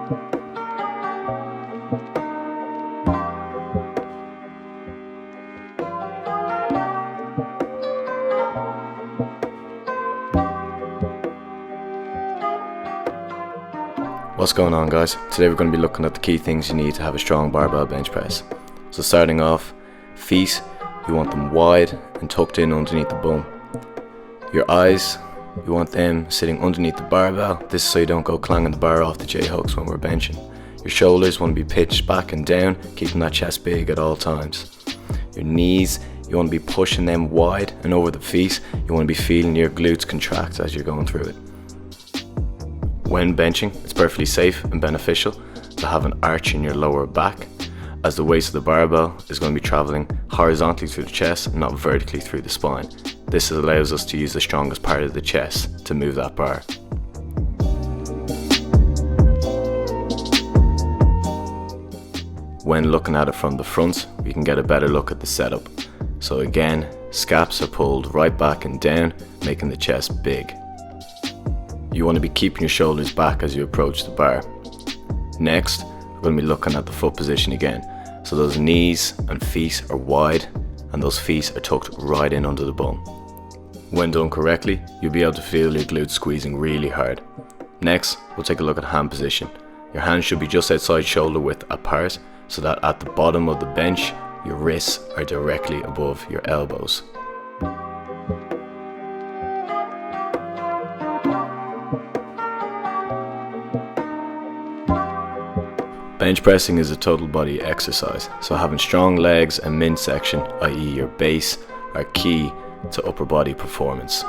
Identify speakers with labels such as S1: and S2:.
S1: What's going on, guys? Today we're going to be looking at the key things you need to have a strong barbell bench press. So starting off, feet, you want them wide and tucked in underneath the bum. Your eyes, you want them sitting underneath the barbell. This is so you don't go clanging the bar off the J-hooks when we're benching. Your shoulders want to be pitched back and down, keeping that chest big at all times. Your knees, you want to be pushing them wide, and over the feet, you want to be feeling your glutes contract as you're going through it. When benching, it's perfectly safe and beneficial to have an arch in your lower back, as the waist of the barbell is going to be traveling horizontally through the chest and not vertically through the spine. This allows us to use the strongest part of the chest to move that bar. When looking at it from the front, we can get a better look at the setup. So again, scaps are pulled right back and down, making the chest big. You want to be keeping your shoulders back as you approach the bar. Next, we're going to be looking at the foot position again. So those knees and feet are wide, and those feet are tucked right in under the bum. When done correctly, you'll be able to feel your glutes squeezing really hard. Next, we'll take a look at hand position. Your hands should be just outside shoulder width apart, so that at the bottom of the bench, your wrists are directly above your elbows. Bench pressing is a total body exercise, so having strong legs and midsection, i.e. your base, are key to upper body performance.